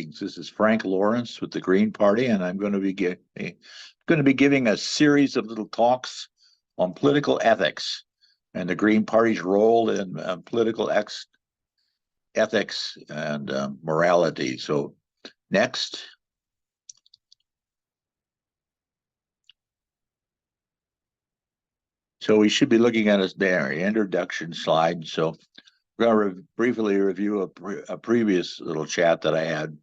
Greetings. This is Frank Lawrence with the Green Party, and I'm going to be giving a series of little talks on political ethics and the Green Party's role in political ethics and morality. So next. So we should be looking at a introduction slide. So we're going to briefly review a previous little chat that I had.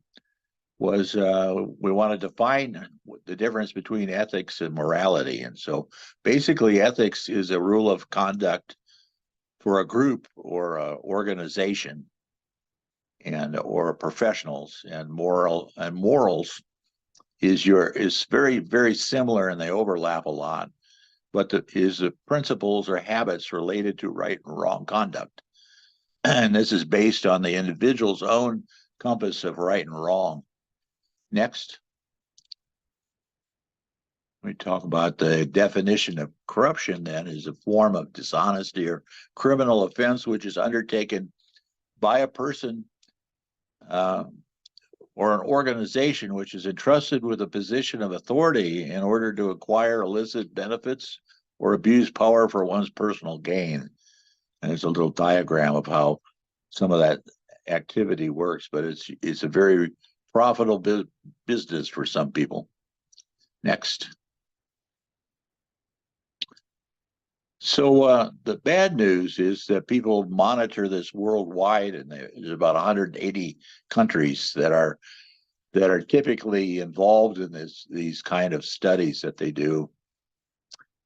Was we want to define the difference between ethics and morality. And so basically ethics is a rule of conduct for a group or an organization or professionals, and morals is very, very similar, and they overlap a lot. But the principles or habits related to right and wrong conduct. And this is based on the individual's own compass of right and wrong. Next. We talk about the definition of corruption, then, is a form of dishonesty or criminal offense which is undertaken by a person or an organization which is entrusted with a position of authority in order to acquire illicit benefits or abuse power for one's personal gain. And there's a little diagram of how some of that activity works, but it's a very profitable business for some people. Next. So the bad news is that people monitor this worldwide, and there's about 180 countries that are typically involved in these kind of studies that they do.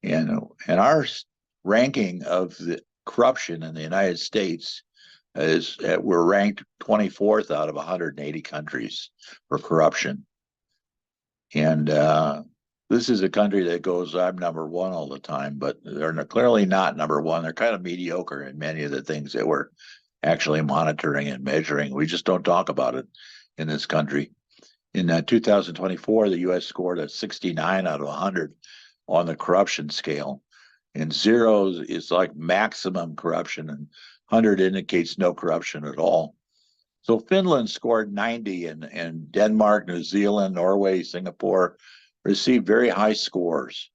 And our ranking of the corruption in the United States is we're ranked 24th out of 180 countries for corruption. And this is a country that goes, I'm number one all the time, but they're clearly not number one. They're kind of mediocre in many of the things that we're actually monitoring and measuring. We just don't talk about it in this country. In 2024, the U.S. scored a 69 out of 100 on the corruption scale. And 0 is like maximum corruption, and 100 indicates no corruption at all. So Finland scored 90, and Denmark, New Zealand, Norway, Singapore received very high scores.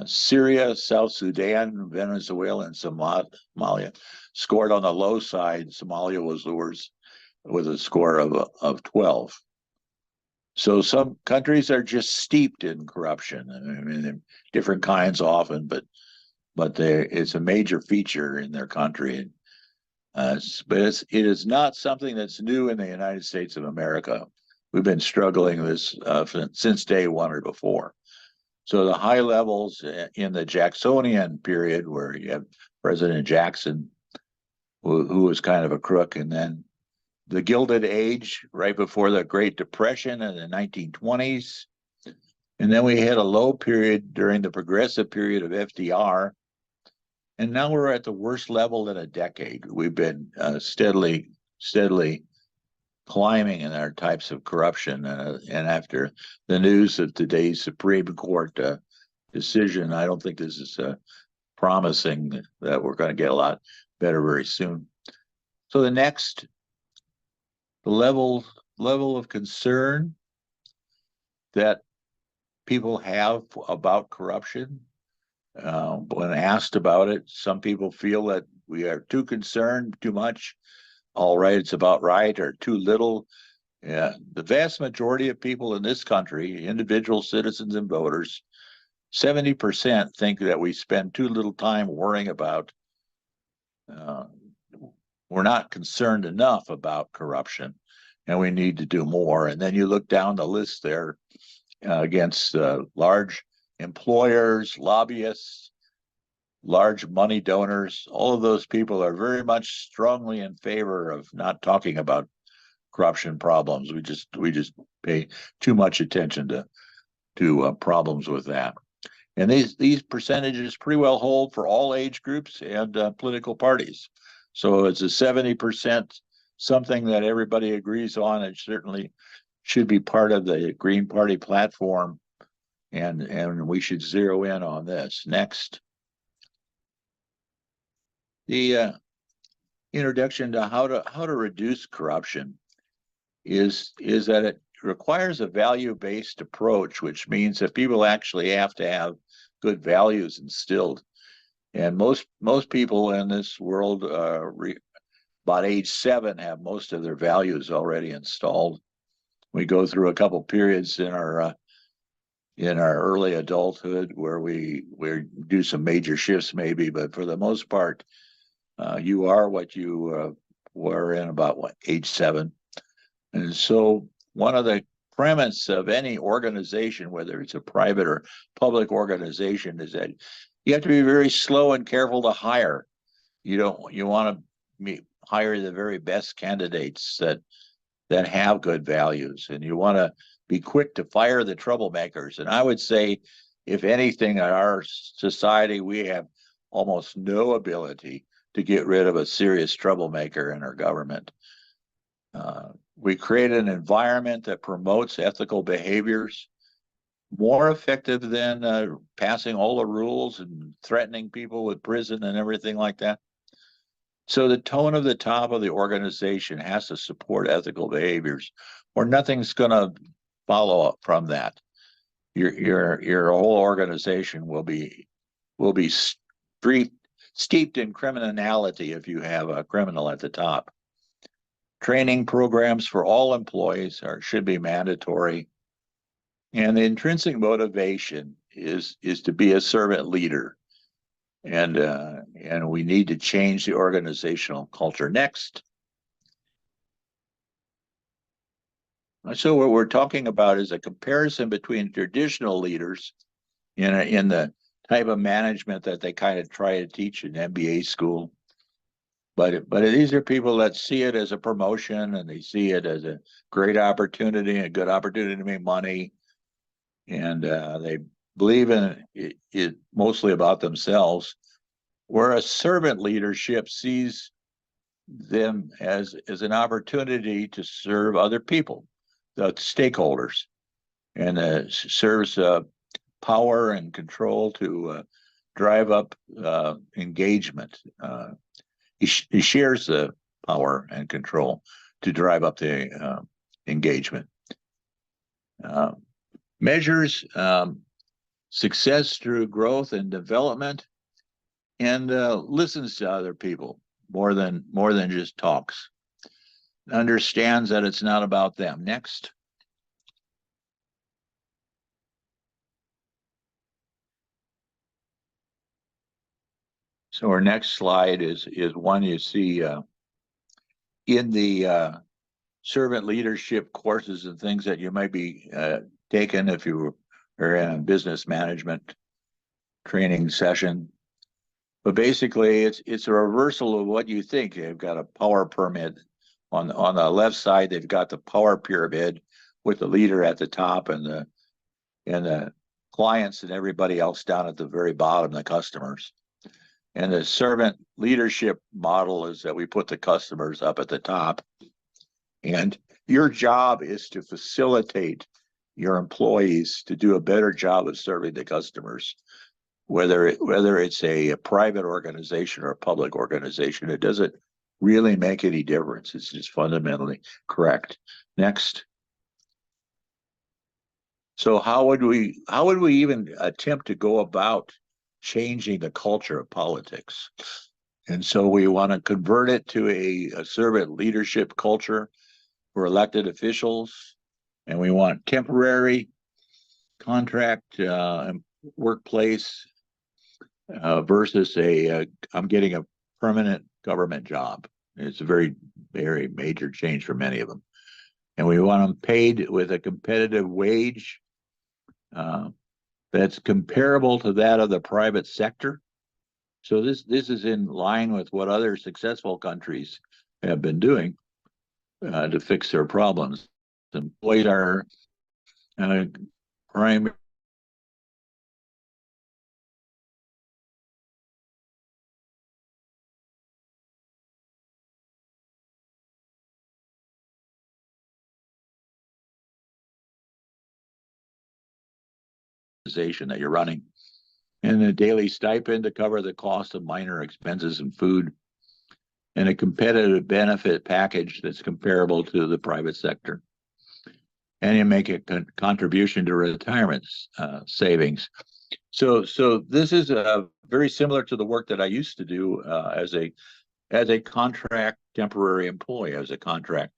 Syria, South Sudan, Venezuela, and Somalia scored on the low side. Somalia was the worst with a score of 12. So some countries are just steeped in corruption. I mean, different kinds often, but it's a major feature in their country. But it is not something that's new in the United States of America. We've been struggling this since day one or before. So the high levels in the Jacksonian period, where you have President Jackson, who was kind of a crook, and then the Gilded Age right before the Great Depression in the 1920s. And then we had a low period during the progressive period of FDR. And now we're at the worst level in a decade. We've been steadily climbing in our types of corruption. And after the news of today's Supreme Court decision, I don't think this is promising that we're going to get a lot better very soon. So the next, the level of concern that people have about corruption. When asked about it, some people feel that we are too concerned, too much. All right, it's about right, or too little. The vast majority of people in this country, individual citizens and voters, 70% think that we spend too little time worrying about. We're not concerned enough about corruption, and we need to do more. And then you look down the list there against large employers, lobbyists, large money donors. All of those people are very much strongly in favor of not talking about corruption problems. We just pay too much attention to problems with that. And these percentages pretty well hold for all age groups and political parties. So it's a 70% something that everybody agrees on. It certainly should be part of the Green Party platform, and we should zero in on this. Next. The introduction to how to reduce corruption. is that it requires a value-based approach, which means that people actually have to have good values instilled. And most people in this world, about age 7, have most of their values already installed. We go through a couple periods in our early adulthood where we do some major shifts maybe, but for the most part, you are what you were in about age 7. And so one of the premise of any organization, whether it's a private or public organization, is that you have to be very slow and careful to hire. You want to hire the very best candidates that have good values, and you want to be quick to fire the troublemakers. And I would say, if anything, in our society, we have almost no ability to get rid of a serious troublemaker in our government. We create an environment that promotes ethical behaviors more effective than passing all the rules and threatening people with prison and everything like that. So the tone of the top of the organization has to support ethical behaviors, or nothing's going to follow up from that. Your whole organization will be steeped in criminality if you have a criminal at the top. Training programs for all employees should be mandatory, and the intrinsic motivation is to be a servant leader. And we need to change the organizational culture. Next. So what we're talking about is a comparison between traditional leaders in the type of management that they kind of try to teach in MBA school. But these are people that see it as a promotion, and they see it as a great opportunity, a good opportunity to make money. And they believe in it mostly about themselves, where a servant leadership sees them as an opportunity to serve other people, the stakeholders, and serves power and control to drive up engagement. He shares the power and control to drive up the engagement. Measures success through growth and development, and listens to other people more than just talks. Understands that it's not about them. Next. So our next slide is one you see in the servant leadership courses and things that you might be taking if you are in a business management training session. But basically, it's a reversal of what you think. They've got a power pyramid on the left side. They've got the power pyramid with the leader at the top and the clients and everybody else down at the very bottom, the customers. And the servant leadership model is that we put the customers up at the top, and your job is to facilitate your employees to do a better job of serving the customers. Whether it's a private organization or a public organization, it doesn't really make any difference. It's just fundamentally correct. Next. So how would we even attempt to go about changing the culture of politics? And so we want to convert it to a servant leadership culture for elected officials, and we want temporary contract workplace versus I'm getting a permanent government job. It's a very, very major change for many of them. And we want them paid with a competitive wage that's comparable to that of the private sector. So this is in line with what other successful countries have been doing to fix their problems. Employees are primary organization that you're running, and a daily stipend to cover the cost of minor expenses and food. and a competitive benefit package that's comparable to the private sector. And you make a contribution to retirement savings. So this is very similar to the work that I used to do as a contract temporary employee, as a contract.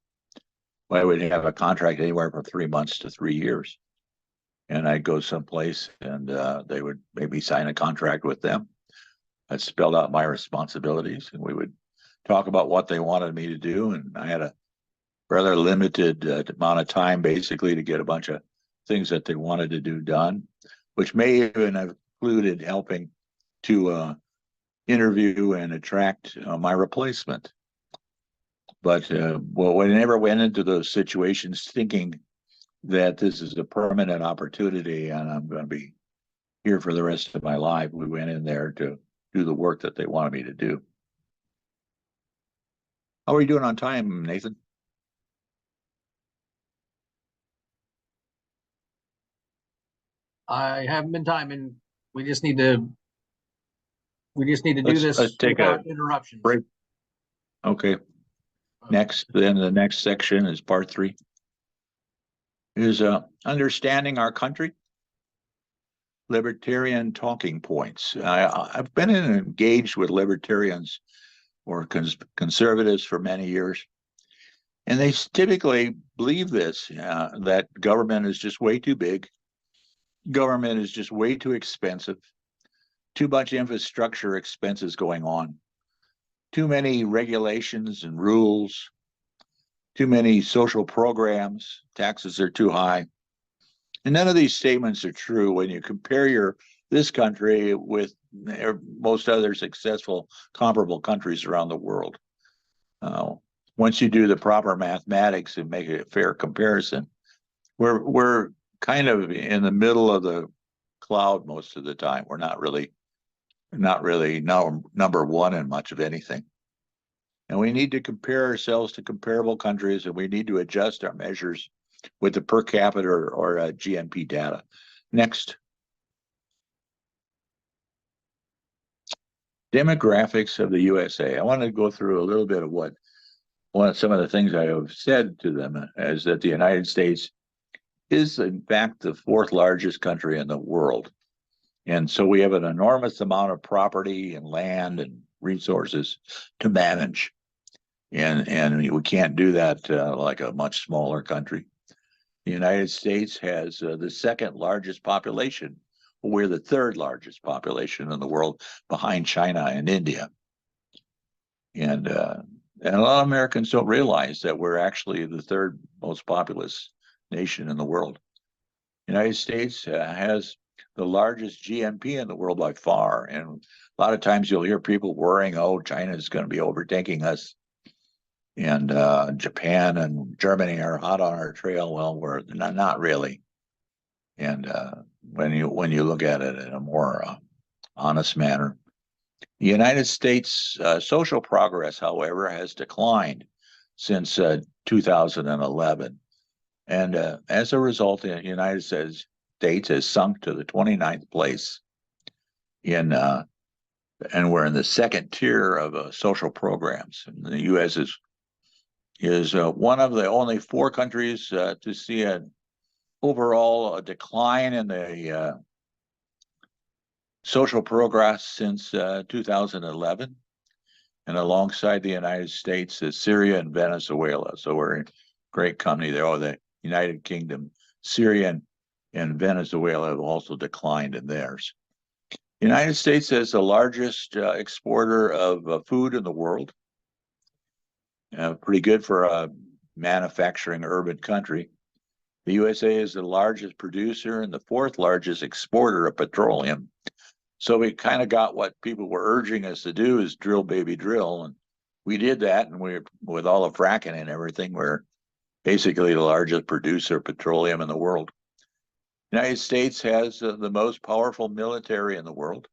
I would have a contract anywhere from 3 months to 3 years. And I'd go someplace and they would maybe sign a contract with them. I spelled out my responsibilities and we would talk about what they wanted me to do. And I had a rather limited amount of time basically to get a bunch of things that they wanted to do done, which may even have included helping to interview and attract my replacement. But we never went into those situations thinking that this is a permanent opportunity and I'm going to be here for the rest of my life. We went in there to do the work that they wanted me to do. How are you doing on time, Nathan? I haven't been timing. We just need to do this Let's take without a interruptions. break. Okay. Next, then the next section is part 3. Is understanding our country. Libertarian talking points. I've been engaged with libertarians or conservatives for many years, and they typically believe this, that government is just way too big, government is just way too expensive, too much infrastructure expenses going on, too many regulations and rules, too many social programs, taxes are too high. And none of these statements are true when you compare this country with most other successful comparable countries around the world. Once you do the proper mathematics and make a fair comparison, we're kind of in the middle of the cloud most of the time. We're not really number one in much of anything. And we need to compare ourselves to comparable countries, and we need to adjust our measures with the per capita or GNP data. Next. Demographics of the USA. I want to go through a little bit of some of the things I have said to them is that the United States is in fact the 4th largest country in the world. And so we have an enormous amount of property and land and resources to manage. And we can't do that like a much smaller country. The United States has the 2nd largest population. We're the 3rd largest population in the world behind China and India. And a lot of Americans don't realize that we're actually the 3rd most populous nation in the world. The United States has the largest GNP in the world by far. And a lot of times you'll hear people worrying, oh, China is going to be overtaking us. And Japan and Germany are hot on our trail. Well, we're not really. And when you look at it in a more honest manner, the United States social progress, however, has declined since 2011, and as a result, the United States has sunk to the 29th place in, and we're in the 2nd tier of social programs. And the U.S. is one of the only 4 countries to see an overall decline in the social progress since 2011. And alongside the United States is Syria and Venezuela. So we're in great company there. Oh, the United Kingdom, Syria and Venezuela have also declined in theirs. The United States is the largest exporter of food in the world. Pretty good for a manufacturing urban country. The USA is the largest producer and the 4th largest exporter of petroleum. So we kind of got what people were urging us to do is drill, baby, drill. And we did that. And with all the fracking and everything, we're basically the largest producer of petroleum in the world. The United States has the most powerful military in the world.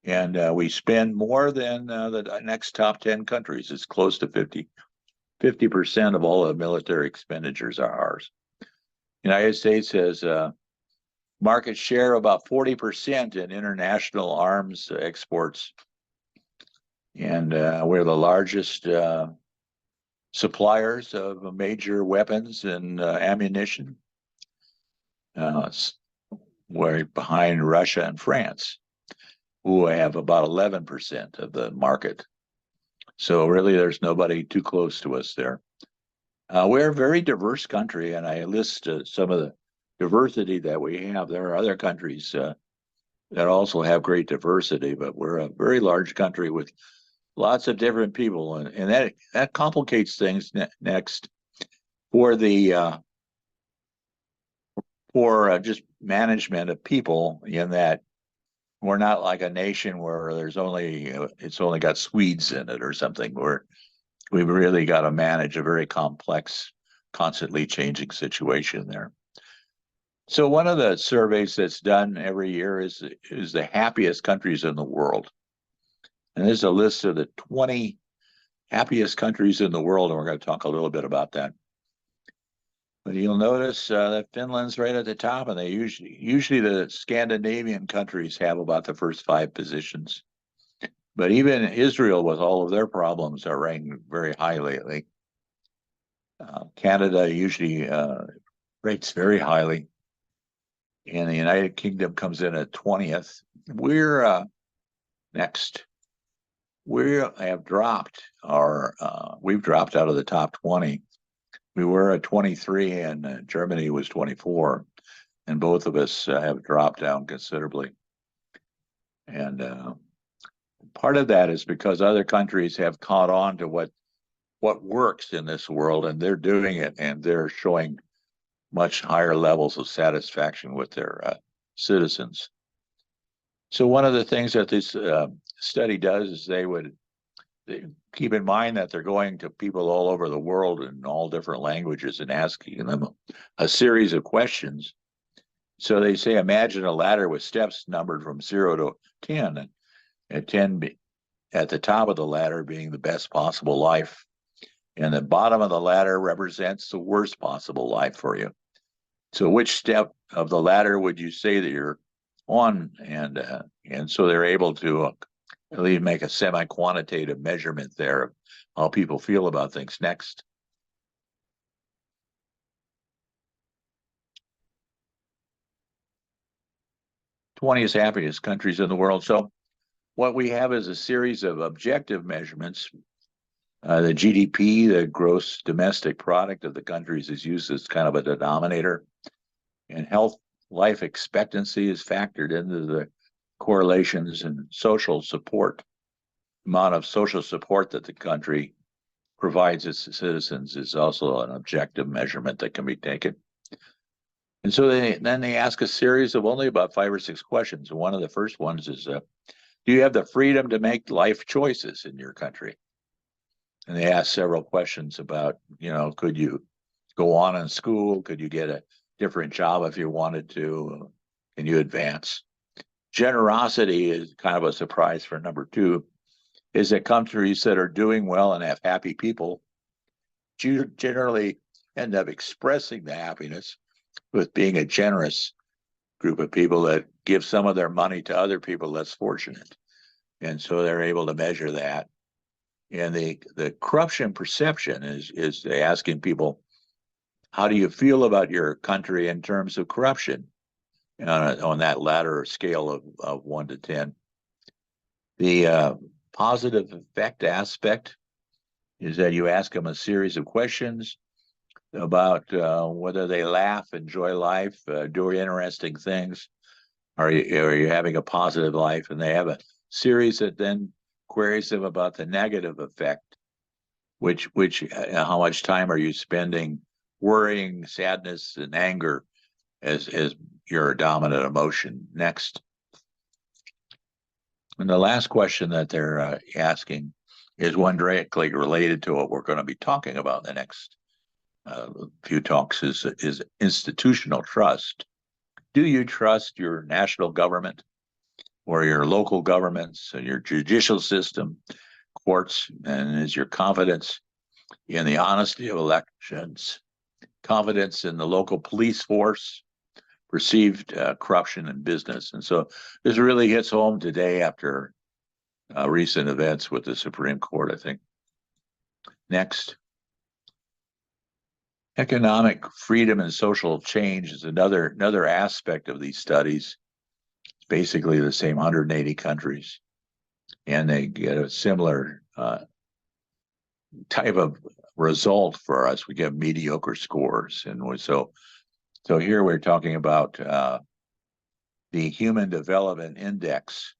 And we spend more than the next top 10 countries. It's close to 50% of all the military expenditures are ours. The United States has market share about 40% in international arms exports. And we're the largest suppliers of major weapons and ammunition. We're behind Russia and France, who have about 11% of the market. So really, there's nobody too close to us there. We're a very diverse country, and I list some of the diversity that we have. There are other countries that also have great diversity, but we're a very large country with lots of different people, and that complicates things next for the for just management of people, in that we're not like a nation where there's only it's only got Swedes in it or something. We've really got to manage a very complex, constantly changing situation there. So one of the surveys that's done every year is the happiest countries in the world. And there's a list of the 20 happiest countries in the world, and we're going to talk a little bit about that. But you'll notice that Finland's right at the top, and they usually the Scandinavian countries have about the first 5 positions. But even Israel, with all of their problems, are ranked very high lately. Canada usually rates very highly, and the United Kingdom comes in at 20th. We're next. We have dropped we've dropped out of the top 20. We were at 23, and Germany was 24, and both of us have dropped down considerably. And part of that is because other countries have caught on to what works in this world, and they're doing it, and they're showing much higher levels of satisfaction with their citizens. So one of the things that this study does is they keep in mind that they're going to people all over the world in all different languages and asking them a series of questions. So they say, imagine a ladder with steps numbered from 0 to 10, and at 10 at the top of the ladder being the best possible life, and the bottom of the ladder represents the worst possible life for you. So which step of the ladder would you say that you're on? And so they're able to at least make a semi-quantitative measurement there of how people feel about things. Next. '20th happiest countries in the world. So what we have is a series of objective measurements. The GDP, the gross domestic product of the countries, is used as kind of a denominator. And health life expectancy is factored into the correlations, and social support, amount of social support that the country provides its citizens, is also an objective measurement that can be taken. And so then they ask a series of only about 5 or 6 questions. And one of the first ones is, do you have the freedom to make life choices in your country? And they ask several questions about, could you go on in school? Could you get a different job if you wanted to? Can you advance? Generosity is kind of a surprise for number 2, is that countries that are doing well and have happy people generally end up expressing the happiness with being a generous group of people that give some of their money to other people less fortunate. And so they're able to measure that. And the corruption perception is asking people, how do you feel about your country in terms of corruption on that ladder scale of 1 to 10? The positive effect aspect is that you ask them a series of questions about whether they laugh, enjoy life, do interesting things. Are you having a positive life? And they have a series that then queries them about the negative effect, which how much time are you spending worrying, sadness, and anger as your dominant emotion. Next. And the last question that they're asking is one directly related to what we're going to be talking about in the next few talks, is institutional trust. Do you trust your national government or your local governments and your judicial system, courts, and is your confidence in the honesty of elections, confidence in the local police force, perceived corruption in business? And so this really hits home today after recent events with the Supreme Court, I think. Next. Economic freedom and social change is another aspect of these studies. It's basically the same 180 countries, and they get a similar type of result for us. We get mediocre scores, and so here we're talking about the Human Development Index,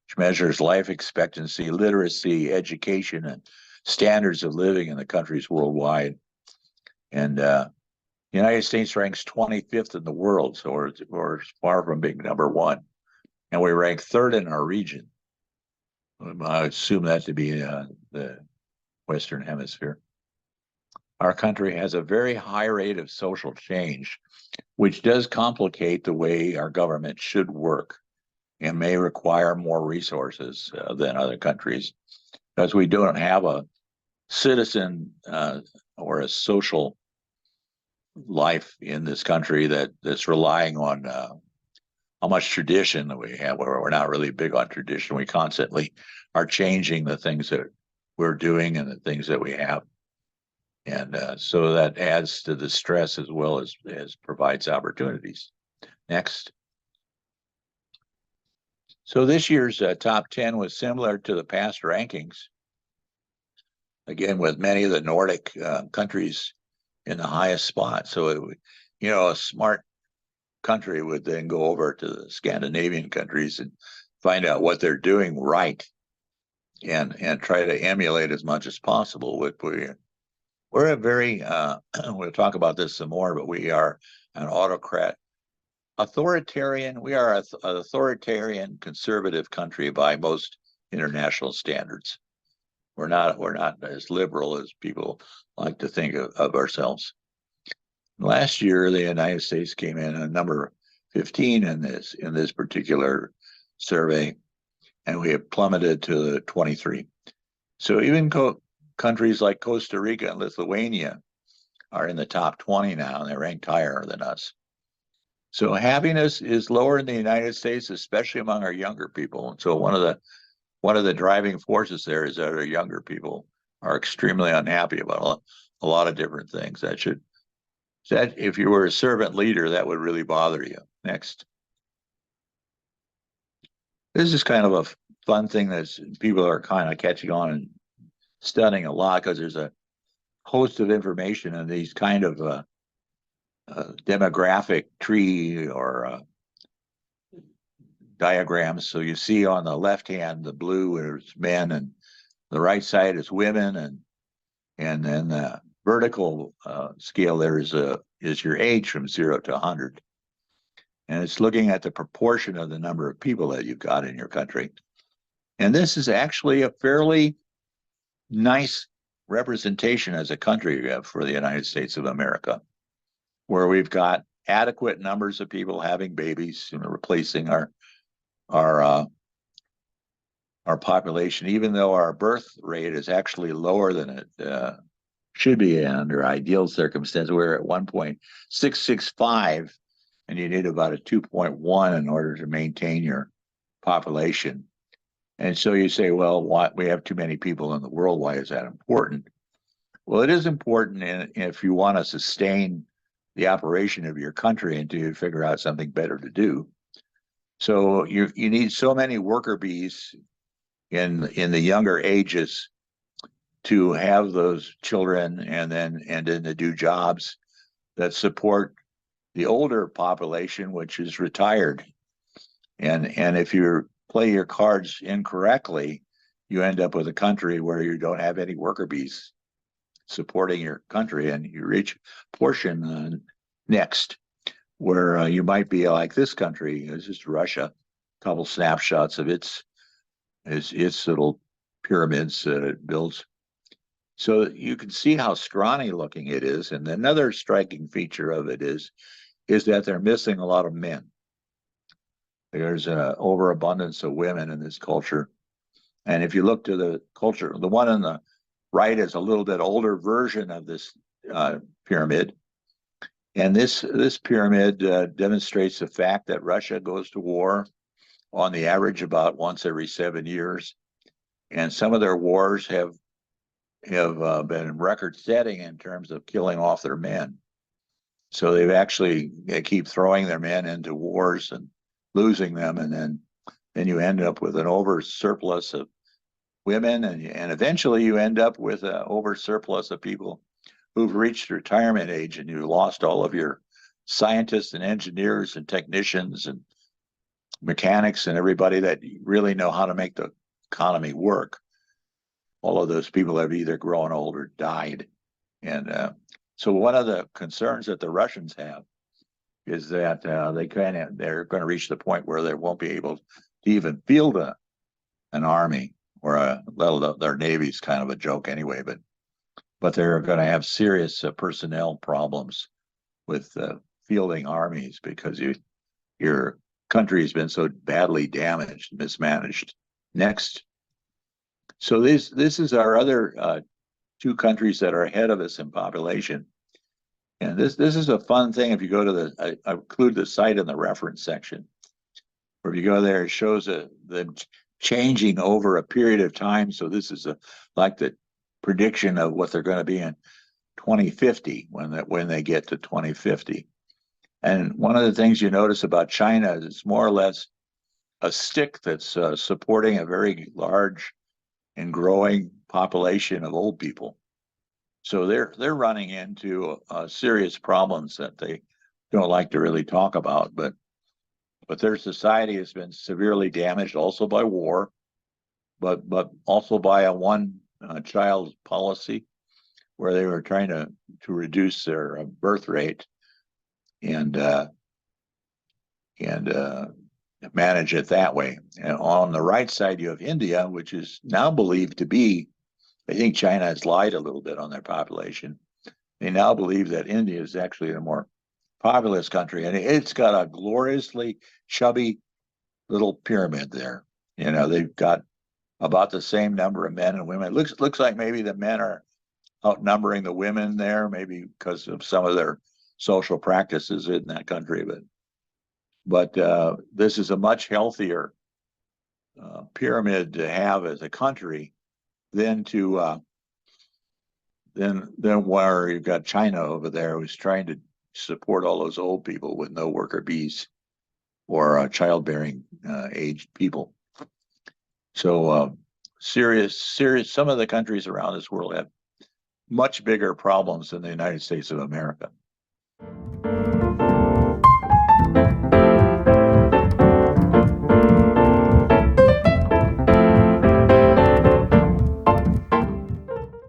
which measures life expectancy, literacy, education, and standards of living in the countries worldwide. And the United States ranks 25th in the world, so we're far from being number one. And we rank third in our region. I assume that to be the Western Hemisphere. Our country has a very high rate of social change, which does complicate the way our government should work and may require more resources than other countries, because we don't have a citizen or a social life in this country that's relying on how much tradition that we have. Where we're not really big on tradition. We constantly are changing the things that we're doing and the things that we have, and so that adds to the stress as well as provides opportunities. Next. So this year's top 10 was similar to the past rankings, again with many of the Nordic countries in the highest spot. So a smart country would then go over to the Scandinavian countries and find out what they're doing right, and try to emulate as much as possible. We're a very we'll talk about this some more, but we are an authoritarian. We are an authoritarian conservative country by most international standards. We're not as liberal as people like to think of ourselves. Last year, the United States came in at number 15 in this particular survey, and we have plummeted to 23. So even countries like Costa Rica and Lithuania are in the top 20 now, and they're ranked higher than us. So happiness is lower in the United States, especially among our younger people. And so one of the driving forces there is that our younger people are extremely unhappy about a lot of different things. That if you were a servant leader, that would really bother you. Next. This is kind of a fun thing that people are kind of catching on and studying a lot, because there's a host of information in these kind of demographic tree or diagrams. So you see on the left hand, the blue is men, and the right side is women, and then the vertical scale there is your age from 0 to 100. And it's looking at the proportion of the number of people that you've got in your country. And this is actually a fairly nice representation as a country for the United States of America, where we've got adequate numbers of people having babies, replacing our population, even though our birth rate is actually lower than it should be under ideal circumstances. We're at 1.665, and you need about a 2.1 in order to maintain your population. And so you say, well, we have too many people in the world. Why is that important? Well, it is important if you want to sustain the operation of your country until you figure out something better to do. So you need so many worker bees in the younger ages to have those children, and then to do jobs that support the older population, which is retired. And if you play your cards incorrectly, you end up with a country where you don't have any worker bees supporting your country, and you reach a portion next where you might be like this country. It's just Russia. A couple snapshots of its little pyramids that it builds. So you can see how scrawny looking it is. And another striking feature of it is that they're missing a lot of men. There's an overabundance of women in this culture. And if you look to the culture, the one on the right is a little bit older version of this pyramid. And this pyramid demonstrates the fact that Russia goes to war on the average about once every 7 years. and some of their wars have been record setting in terms of killing off their men. So they keep throwing their men into wars and losing them, and then you end up with an over surplus of women, and eventually you end up with an over surplus of people who've reached retirement age, and you lost all of your scientists and engineers and technicians and mechanics and everybody that really know how to make the economy work. All of those people have either grown old or died. And so one of the concerns that the Russians have is that they're going to reach the point where they won't be able to even field an army, or their navy's kind of a joke anyway, but they're going to have serious personnel problems with fielding armies because your country has been so badly damaged, mismanaged. Next. So this is our other two countries that are ahead of us in population. And this is a fun thing. If you go to I include the site in the reference section, where if you go there, it shows them changing over a period of time. So this is like the prediction of what they're going to be in 2050 when they get to 2050. And one of the things you notice about China is it's more or less a stick that's supporting a very large and growing population of old people. So they're running into serious problems that they don't like to really talk about, but their society has been severely damaged also by war, but also by a one child policy where they were trying to reduce their birth rate and manage it that way. And on the right side, you have India, which is now believed to be, I think China has lied a little bit on their population. They now believe that India is actually a more populous country, and it's got a gloriously chubby little pyramid there. You know, they've got about the same number of men and women. It looks like maybe the men are outnumbering the women there, maybe because of some of their social practices in that country. But this is a much healthier pyramid to have as a country than where you've got China over there, who's trying to support all those old people with no worker bees or childbearing aged people. So serious. Some of the countries around this world have much bigger problems than the United States of America.